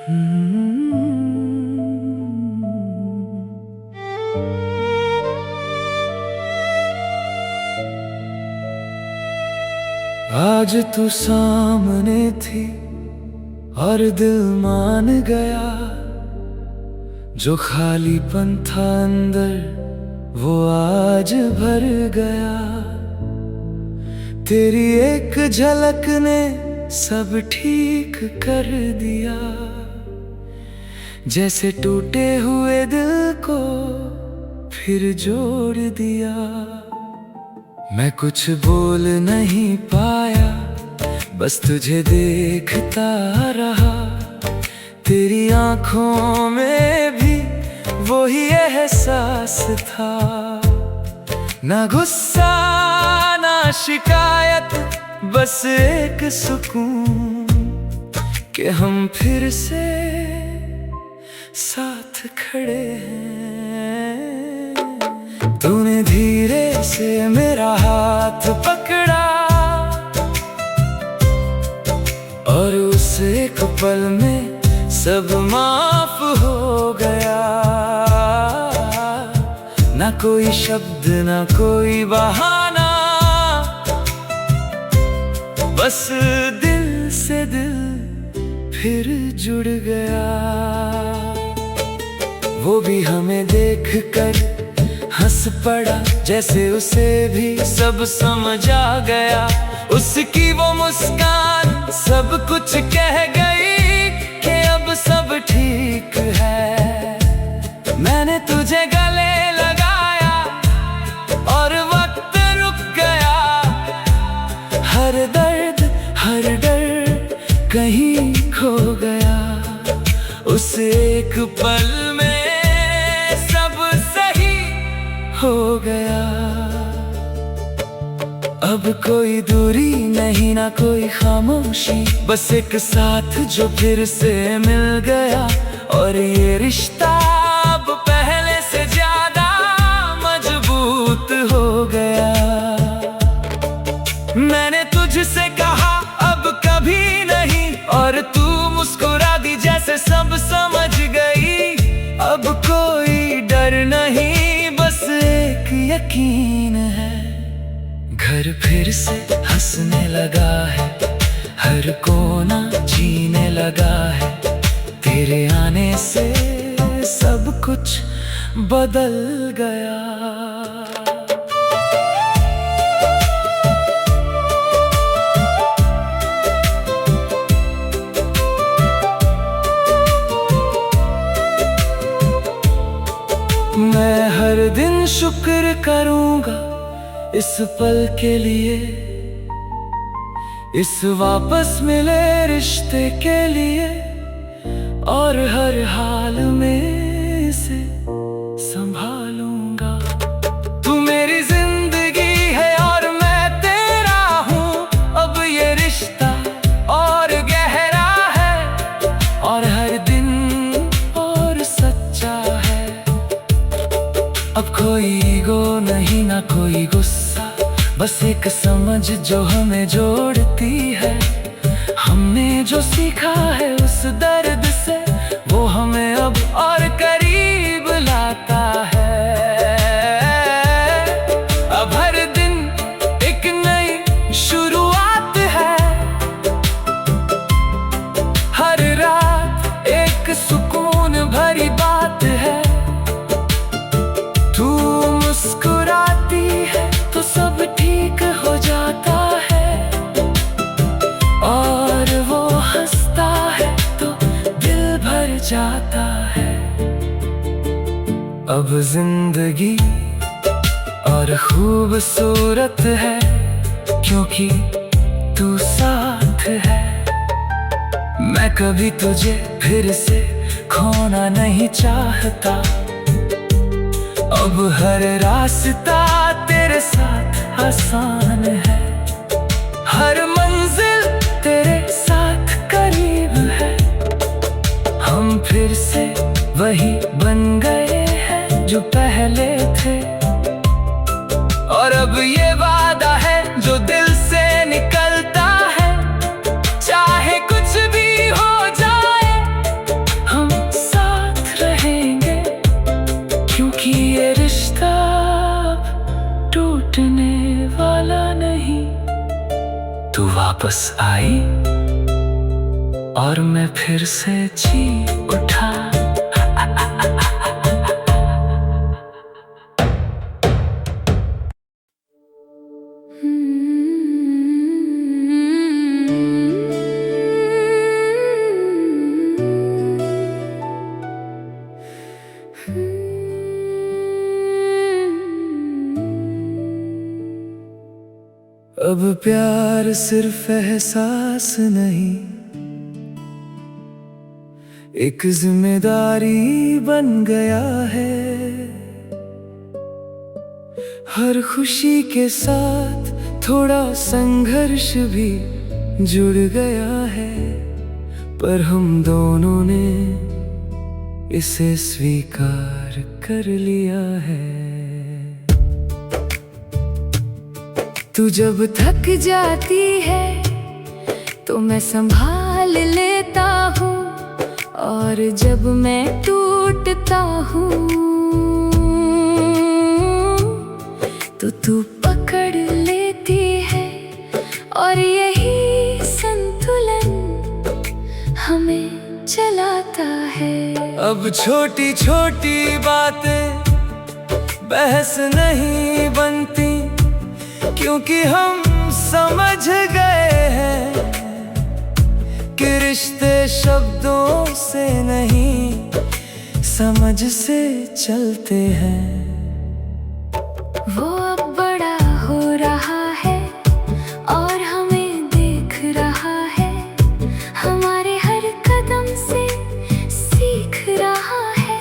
आज तू सामने थी और दिल मान गया, जो खालीपन था अंदर वो आज भर गया। तेरी एक झलक ने सब ठीक कर दिया, जैसे टूटे हुए दिल को फिर जोड़ दिया। मैं कुछ बोल नहीं पाया, बस तुझे देखता रहा। तेरी आंखों में भी वही एहसास था, ना गुस्सा ना शिकायत, बस एक सुकून कि हम फिर से साथ खड़े हैं। तूने धीरे से मेरा हाथ पकड़ा और उस एक पल में सब माफ हो गया। ना कोई शब्द ना कोई बहाना, बस दिल से दिल फिर जुड़ गया। वो भी हमें देखकर हंस पड़ा, जैसे उसे भी सब समझ आ गया। उसकी वो मुस्कान सब कुछ कह गई कि अब सब ठीक है। मैंने तुझे गले लगाया और वक्त रुक गया। हर दर्द हर डर कहीं खो गया। उस एक पल में हो गया। अब कोई दूरी नहीं ना कोई खामोशी, बस एक साथ जो फिर से मिल गया। और ये रिश्ता अब पहले से ज्यादा मजबूत हो गया। मैंने तुझसे कहा अब कभी नहीं, और तू मुस्कुरा दी जैसे सब समझ गई। अब कोई डर नहीं, यकीन है। घर फिर से हंसने लगा है, हर कोना जीने लगा है। तेरे आने से सब कुछ बदल गया। मैं हर दिन शुक्र करूंगा इस पल के लिए, इस वापस मिले रिश्ते के लिए। और हर हाल में इसे संभालूंगा। तू मेरी जिंदगी है और मैं तेरा हूँ। अब ये रिश्ता और गहरा है, और हर दिन और सच्चा है। अब कोई ईगो नहीं ना कोई गुस्सा, बस एक समझ जो हमें जोड़ती है। हमने जो सीखा है उस दर्द से, वो हमें अब और करीब लाता है। अब हर दिन एक नई शुरुआत है, हर रात एक सुकून भरी बात है। तू मुस्कुराती है तो सब ठीक हो जाता है, और वो हंसता है तो दिल भर जाता है। अब जिंदगी और खूबसूरत है, क्योंकि तू साथ है। मैं कभी तुझे फिर से खोना नहीं चाहता। अब हर रास्ता तेरे साथ आसान है, हर मंजिल तेरे साथ करीब है। हम फिर से वही बन गए हैं जो पहले थे। और अब ये वादा है जो दिल से निकलता है, चाहे कुछ भी हो जाए वापस आई और मैं फिर से जी उठा। अब प्यार सिर्फ एहसास नहीं, एक जिम्मेदारी बन गया है। हर खुशी के साथ थोड़ा संघर्ष भी जुड़ गया है, पर हम दोनों ने इसे स्वीकार कर लिया है। तू जब थक जाती है तो मैं संभाल लेता हूँ, और जब मैं टूटता हूँ तो तू पकड़ लेती है, और यही संतुलन हमें चलाता है। अब छोटी छोटी बातें बहस नहीं बनती, क्योंकि हम समझ गए हैं कि रिश्ते शब्दों से नहीं, समझ से चलते हैं। वो अब बड़ा हो रहा है और हमें देख रहा है, हमारे हर कदम से सीख रहा है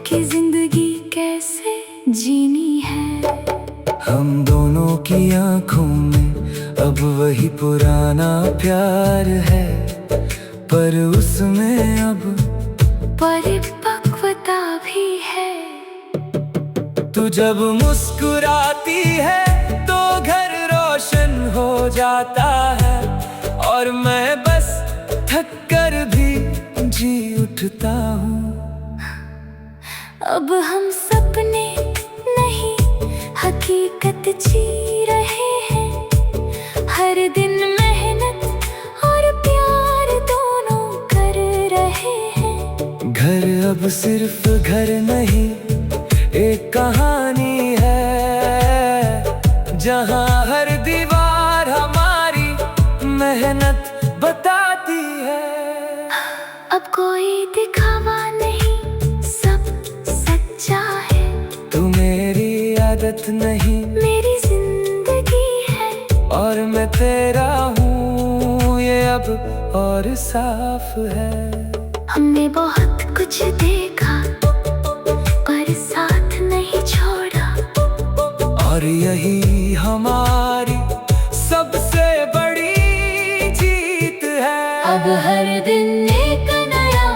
कि जिंदगी कैसे जीनी है। हम दोनों की आंखों में अब वही पुराना प्यार है, पर उसमें अब परिपक्वता भी है। तू जब मुस्कुराती है तो घर रोशन हो जाता है, और मैं बस थक कर भी जी उठता हूँ। अब हम सपने नहीं हकीकत जी रहे हैं, हर दिन मेहनत और प्यार दोनों कर रहे हैं। घर अब सिर्फ घर नहीं, एक कहानी है, जहाँ हर दीवार हमारी मेहनत बताती है। अब कोई दिखावा नहीं, सब सच्चा है। तू मेरी आदत नहीं, मेरी जिंदगी है, और मैं तेरा हूँ ये अब और साफ है। हमने बहुत कुछ देखा पर साथ नहीं छोड़ा, और यही हमारी सबसे बड़ी जीत है। अब हर दिन एक नया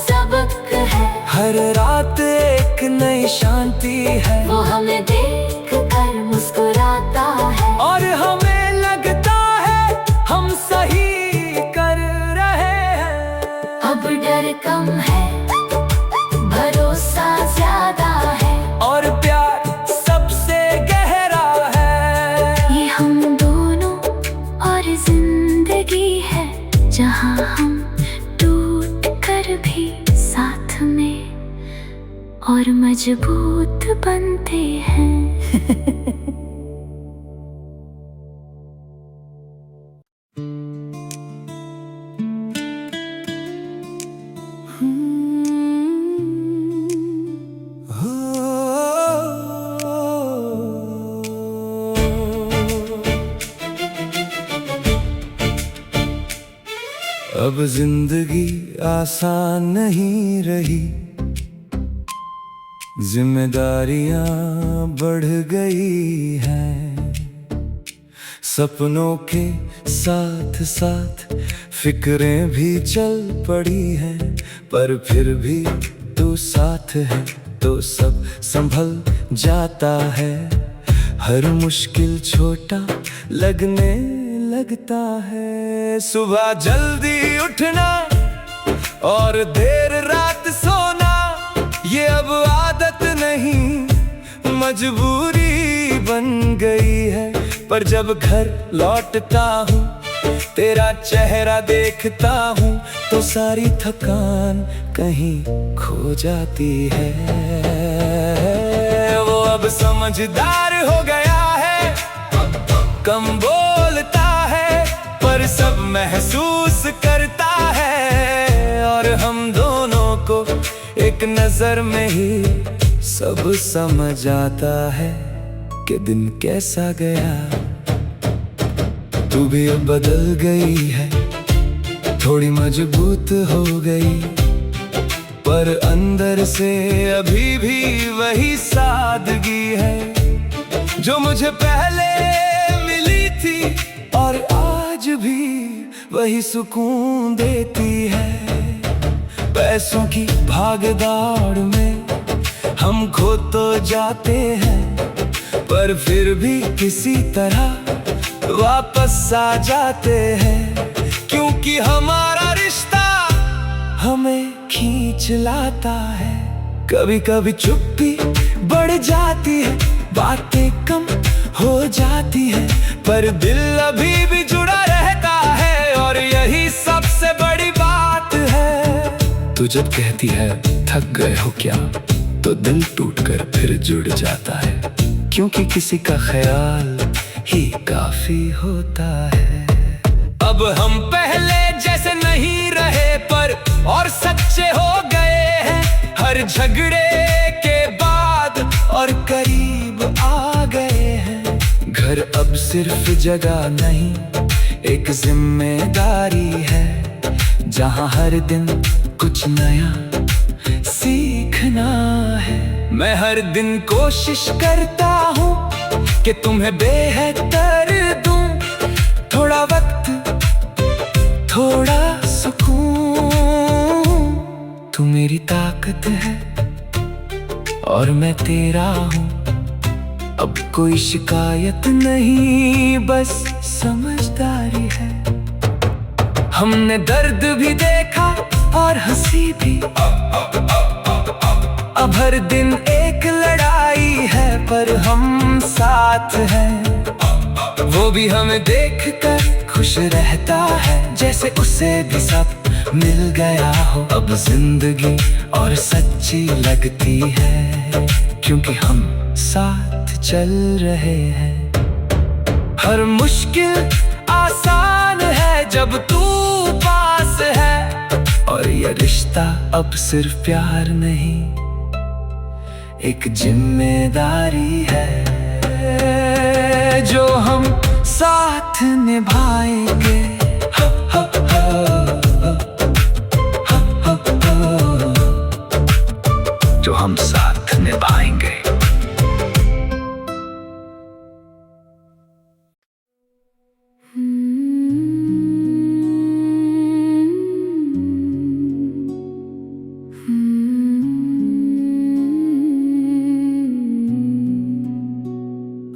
सबक है, हर रात एक नई शांति है। वो हमें देख कर मुस्कुराता है, और हमें लगता है हम सही कर रहे हैं। अब डर कम है, भरोसा ज्यादा है, और प्यार सबसे गहरा है। ये हम दोनों और जिंदगी है, जहाँ हम टूट कर भी साथ में और मजबूत बनते हैं। अब जिंदगी आसान नहीं रही, जिम्मेदारियां बढ़ गई हैं। सपनों के साथ साथ फिक्रें भी चल पड़ी हैं, पर फिर भी तू साथ है तो सब संभल जाता है। हर मुश्किल छोटा लगने लगता है। सुबह जल्दी उठना और देर रात सोना, ये अब आदत नहीं मजबूरी बन गई है। पर जब घर लौटता हूँ तेरा चेहरा देखता हूँ तो सारी थकान कहीं खो जाती है। वो अब समझदार हो गया है, कम बोलता है पर सब महसूस करता है। और हम दोनों को एक नजर में ही सब समझ आता है कि दिन कैसा गया। तू भी अब बदल गई है, थोड़ी मजबूत हो गई, पर अंदर से अभी भी वही सादगी है जो मुझे पहले मिली थी, और आज भी वही सुकून देती है। पैसों की भागदौड़ में हम खो तो जाते हैं, पर फिर भी किसी तरह वापस आ जाते हैं, क्योंकि हमारा रिश्ता हमें खींच लाता है। कभी कभी चुप्पी बढ़ जाती है, बातें कम हो जाती है, पर दिल अभी भी जुड़ा रहता है, और यही सबसे बड़ी बात है। तू जब कहती है थक गए हो क्या, तो दिल टूटकर फिर जुड़ जाता है, क्योंकि किसी का ख्याल ही काफी होता है। अब हम पहले जैसे नहीं रहे, पर और सच्चे हो गए हैं हर झगड़े के बाद, और करीब आ गए हैं। घर अब सिर्फ जगह नहीं, एक जिम्मेदारी है, जहां हर दिन कुछ नया सीखना है। मैं हर दिन कोशिश करता हूँ कि तुम्हें बेहतर दूं, थोड़ा वक्त, थोड़ा सुकून। तू मेरी ताकत है और मैं तेरा हूँ, अब कोई शिकायत नहीं, बस समझदारी है। हमने दर्द भी देखा और हंसी भी, अब हर दिन एक लड़ाई है, पर हम साथ हैं। वो भी हमें देखकर खुश रहता है, जैसे उसे भी सब मिल गया हो। अब जिंदगी और सच्ची लगती है, क्योंकि हम साथ चल रहे हैं। हर मुश्किल आसान है जब तू पास है, और ये रिश्ता अब सिर्फ प्यार नहीं, एक जिम्मेदारी है जो हम साथ निभाएंगे। जो हम साथ निभाएंगे।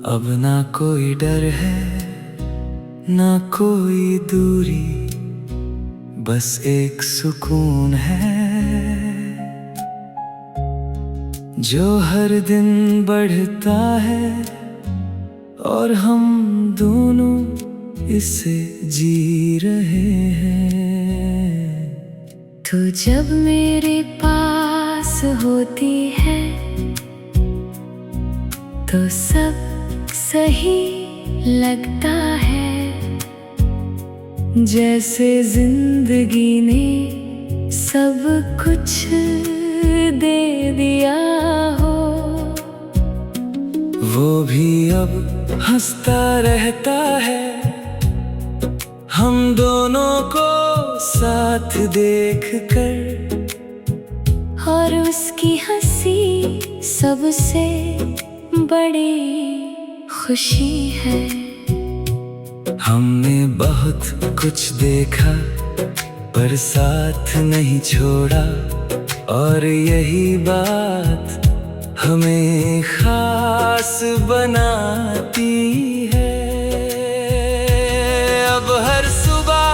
अब ना कोई डर है, ना कोई दूरी, बस एक सुकून है जो हर दिन बढ़ता है, और हम दोनों इसे जी रहे हैं। तू जब मेरे पास होती है तो सब सही लगता है, जैसे जिंदगी ने सब कुछ दे दिया हो। वो भी अब हंसता रहता है, हम दोनों को साथ देखकर, और उसकी हंसी सबसे बड़ी खुशी है। हमने बहुत कुछ देखा पर साथ नहीं छोड़ा, और यही बात हमें खास बनाती है। अब हर सुबह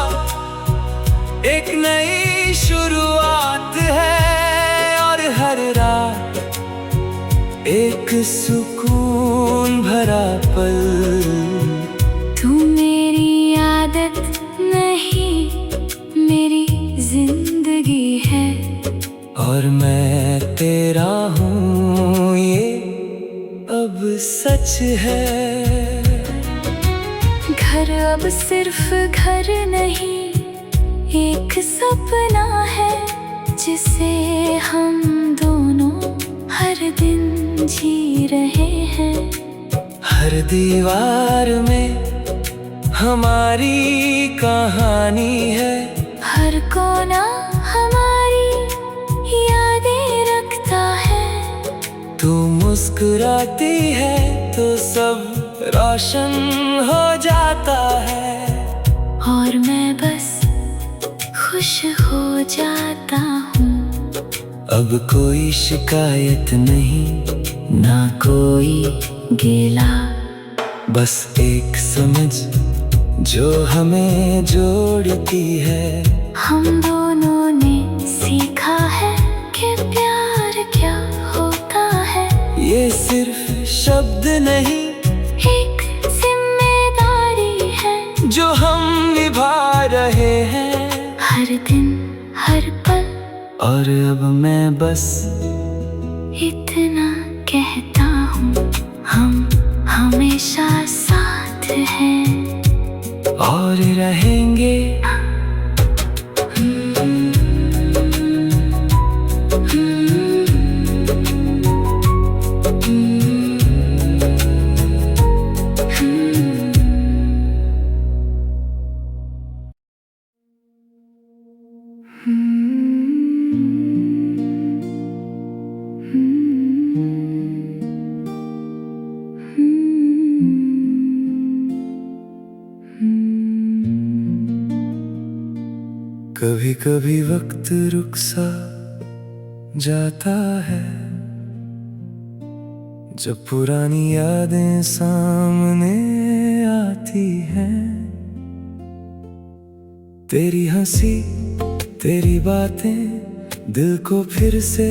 एक नई शुरुआत है, और हर रात एक सुकून भरा पल। तू मेरी आदत सच है। घर अब सिर्फ घर नहीं, एक सपना है जिसे हम दोनों हर दिन जी रहे हैं। हर दीवार में हमारी कहानी है, हर कोना हमारी यादें रखता है। तू मुस्कुराती है तो सब रोशन हो जाता है, और मैं बस खुश हो जाता हूँ। अब कोई शिकायत नहीं, ना कोई गिला, बस एक समझ जो हमें जोड़ती है। हम दोनों ने सीखा है कि प्यार क्या होता है। ये सिर्फ शब्द नहीं, एक जिम्मेदारी है जो हम निभा रहे हैं हर दिन हर पल। और अब मैं बस इतना कहता हूँ, हम हमेशा साथ हैं और रहेंगे। कभी कभी वक्त रुक सा जाता है, जब पुरानी यादें सामने आती हैं। तेरी हंसी, तेरी बातें दिल को फिर से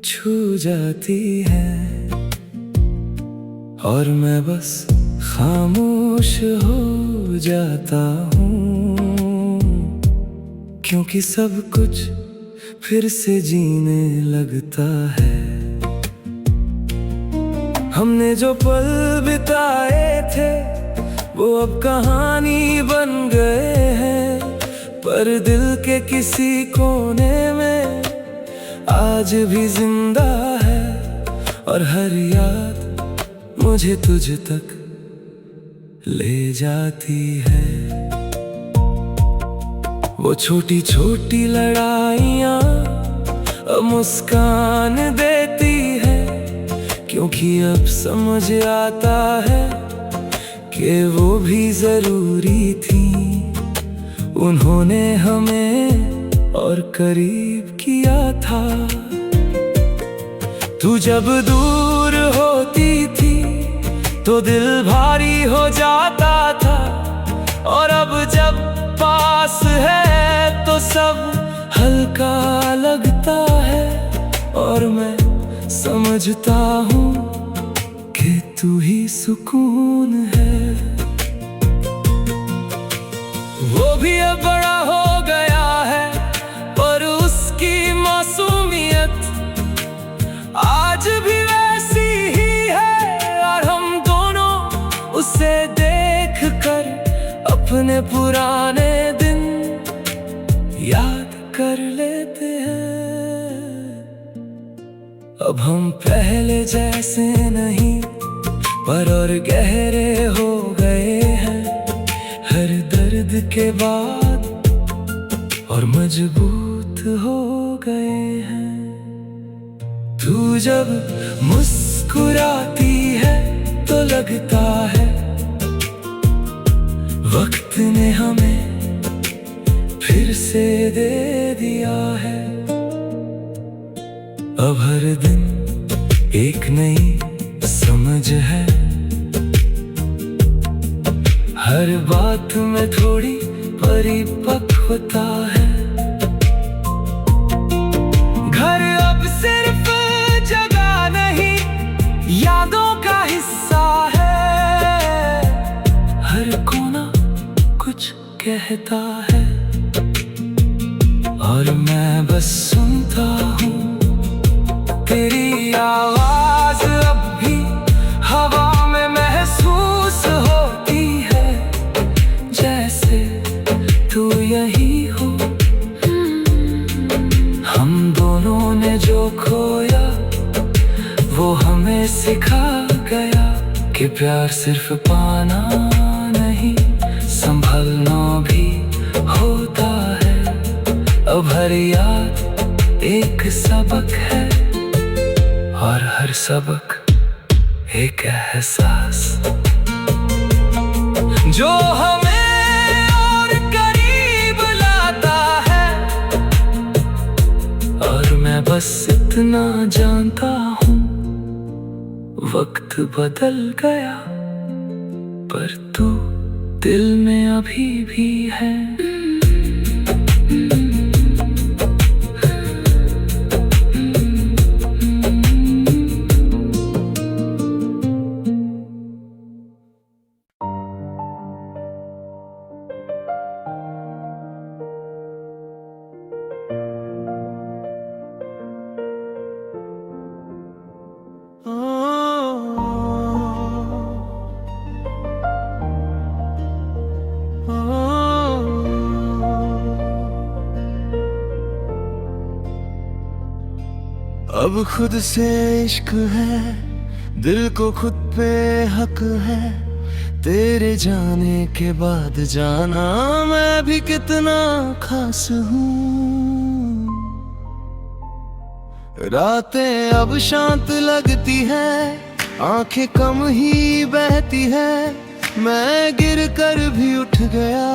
छू जाती हैं, और मैं बस खामोश हो जाता हूँ, क्योंकि सब कुछ फिर से जीने लगता है। हमने जो पल बिताए थे वो अब कहानी बन गए हैं, पर दिल के किसी कोने में आज भी जिंदा है, और हर याद मुझे तुझ तक ले जाती है। वो छोटी छोटी लड़ाइयाँ अब मुस्कान देती है, क्योंकि अब समझ आता है कि वो भी जरूरी थी। उन्होंने हमें और करीब किया था। तू जब दूर होती थी तो दिल भारी हो जाता था, और अब जब पास है तो सब हल्का लगता है। और मैं समझता हूँ कि तू ही सुकून है। वो भी अब बड़ा हो गया है, पर उसकी मासूमियत आज भी वैसी ही है, और हम दोनों उसे देख कर अपने पुराने दिन याद कर लेते हैं। अब हम पहले जैसे नहीं, पर और गहरे हो गए हैं हर दर्द के बाद, और मजबूत हो गए हैं। तू जब मुस्कुराती है तो लगता है वक्त ने हमें फिर से दे दिया है। अब हर दिन एक नई समझ है, हर बात में थोड़ी परिपक्वता है। घर अब सिर्फ जगह नहीं, यादों का हिस्सा है। हर कोना कुछ कहता है, और मैं बस सुनता हूँ। तेरी आवाज अब भी नहीं हो। हम दोनों ने जो खोया वो हमें सिखा गया कि प्यार सिर्फ पाना नहीं, संभलना भी होता है। अब हर याद एक सबक है और हर सबक एक एहसास जो हमें और करीब लाता है। और मैं बस इतना जानता हूँ, वक्त बदल गया पर तू दिल में अभी भी है। अब खुद से इश्क है, दिल को खुद पे हक है। तेरे जाने के बाद जाना मैं भी कितना खास हूँ। रातें अब शांत लगती है, आंखें कम ही बहती है। मैं गिर कर भी उठ गया,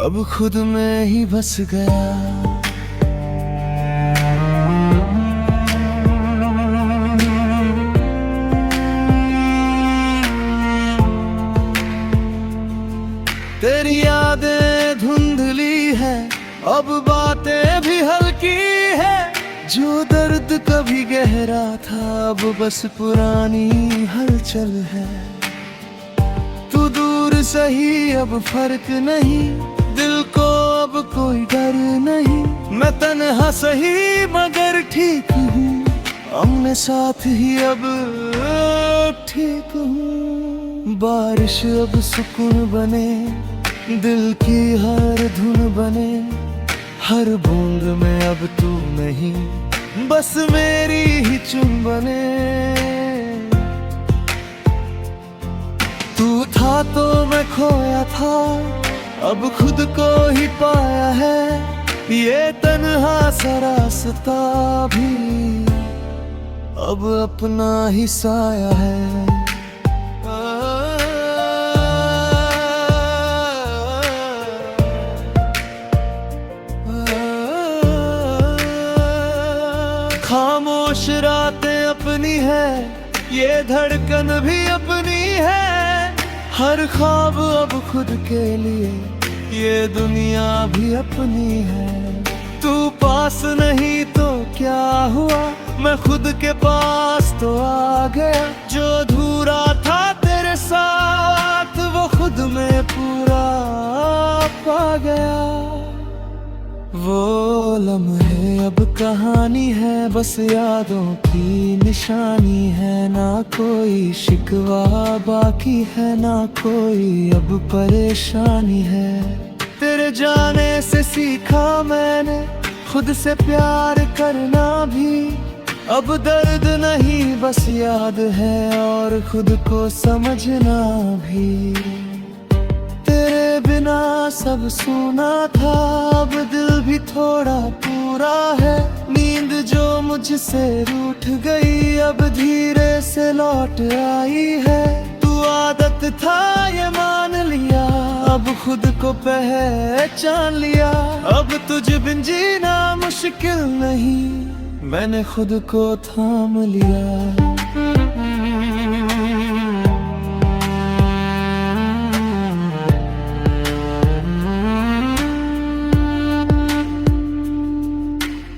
अब खुद में ही बस गया। तेरी यादें धुंधली है, अब बातें भी हल्की है। जो दर्द कभी गहरा था अब बस पुरानी हलचल है। तू दूर सही अब फर्क नहीं, दिल को अब कोई डर नहीं। मैं तन्हा सही मगर ठीक हूँ, अपने साथ ही अब ठीक हूँ। बारिश अब सुकून बने, दिल की हर धुन बने। हर बूंद में अब तू नहीं, बस मेरी ही चुन बने। तू था तो मैं खोया था, अब खुद को ही पाया है। ये तन्हा सा रास्ता भी अब अपना ही साया है। खामोश रातें अपनी है, ये धड़कन भी अपनी है। हर ख्वाब अब खुद के लिए, ये दुनिया भी अपनी है। तू पास नहीं तो क्या हुआ, मैं खुद के पास तो आ गया। जो अधूरा था तेरे साथ वो खुद में पूरा पा गया। वो लम्हे अब कहानी है, बस यादों की निशानी है। ना कोई शिकवा बाकी है, ना कोई अब परेशानी है। तेरे जाने से सीखा मैंने खुद से प्यार करना भी। अब दर्द नहीं बस याद है और खुद को समझना भी। तेरे बिना सब सुना था, अब दिल भी थोड़ा पूरा है। नींद जो मुझसे रूठ गई अब धीरे से लौट आई है। तू आदत था ये मान लिया, अब खुद को पहचान लिया। अब तुझ बिन जीना मुश्किल नहीं, मैंने खुद को थाम लिया।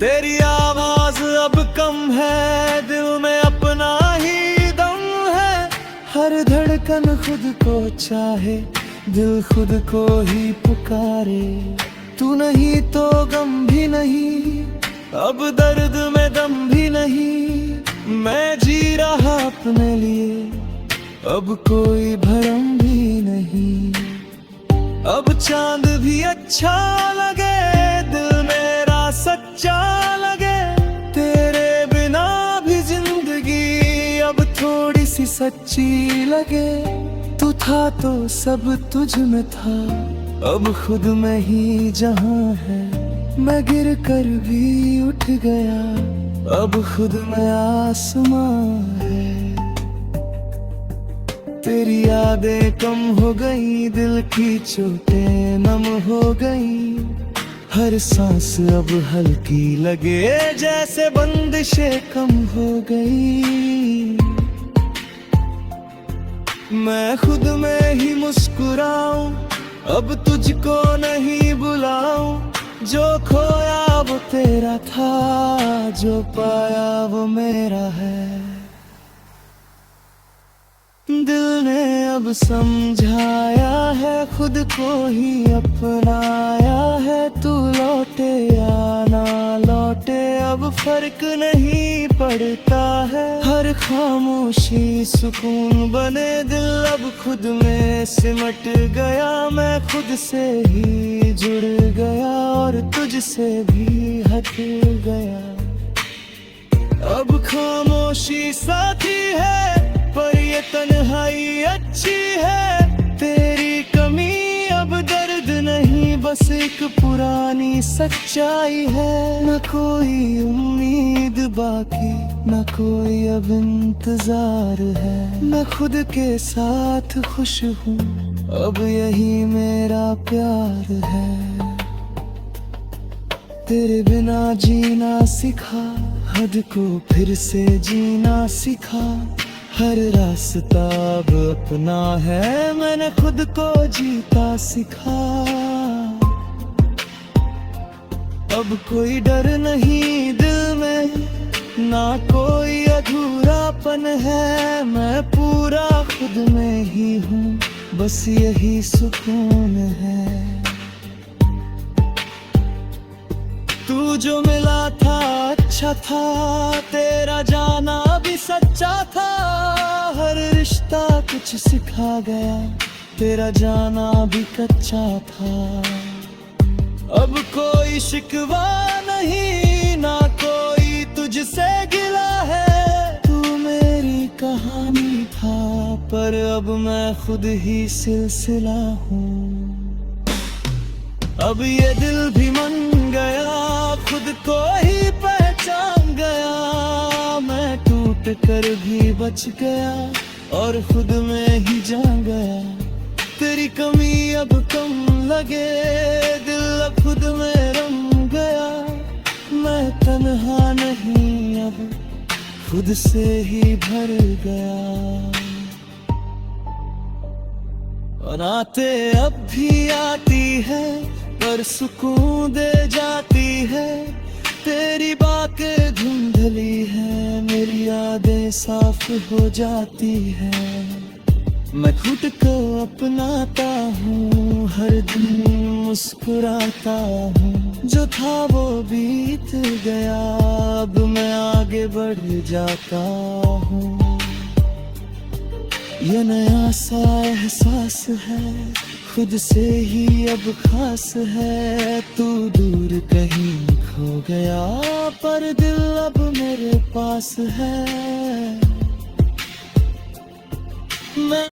तेरी आवाज अब कम है, दिल में अपना ही दम है। हर धड़कन खुद को चाहे, दिल खुद को ही पुकारे। तू नहीं तो गम भी नहीं, अब दर्द में दम भी नहीं। मैं जी रहा अपने लिए, अब कोई भरम भी नहीं। अब चांद भी अच्छा लगे, दिल मेरा सच्चा लगे। तेरे बिना भी जिंदगी अब थोड़ी सी सच्ची लगे। तू था तो सब तुझ में था, अब खुद में ही जहां है। मैं गिर कर भी उठ गया, अब खुद में आसमां है। तेरी यादें कम हो गई, दिल की चोटें नम हो गई। हर सांस अब हल्की लगे, जैसे बंदिशें कम हो गई। मैं खुद में ही मुस्कुराऊं, अब तुझको नहीं बुलाऊं। जो खोया वो तेरा था, जो पाया वो मेरा है। दिल ने अब समझाया है, खुद को ही अपनाया है। तू लौटे या ना लौटे अब फर्क नहीं पड़ता है। हर खामोशी सुकून बने, दिल अब खुद में सिमट गया। मैं खुद से ही जुड़ गया और तुझसे भी हट गया। अब खामोशी साथी है, पर ये तन्हाई अच्छी है। तेरी कमी अब दर्द नहीं, बस एक पुरानी सच्चाई है। न कोई उम्मीद बाकी, न कोई अब इंतजार है। मैं खुद के साथ खुश हूँ, अब यही मेरा प्यार है। तेरे बिना जीना सिखा, हद को फिर से जीना सिखा। हर रास्ता अब अपना है, मैंने खुद को जीता सिखा। अब कोई डर नहीं दिल में, ना कोई अधूरापन है। मैं पूरा खुद में ही हूँ, बस यही सुकून है। तू जो मिला था अच्छा था, तेरा जाना भी सच्चा था। हर रिश्ता कुछ सिखा गया, तेरा जाना भी कच्चा था। अब कोई शिकवा नहीं, ना कोई तुझसे गिला है। तू मेरी कहानी था, पर अब मैं खुद ही सिलसिला हूँ। अब ये दिल भी मन गया, खुद को ही पहचान गया। मैं टूट कर भी बच गया और खुद में ही जान गया। तेरी कमी अब कम लगे, दिल अब खुद में रम गया। मैं तन्हा नहीं, अब खुद से ही भर गया। और आते अब भी आती है, पर सुकून दे जाती है। तेरी बातें धुंधली है, मेरी यादें साफ हो जाती है। मैं खुद को अपनाता हूँ, हर दिन मुस्कुराता हूँ। जो था वो बीत गया, अब मैं आगे बढ़ जाता हूँ। ये नया सा एहसास है, खुद से ही अब खास है। तू दूर कहीं खो गया, पर दिल अब मेरे पास है। मैं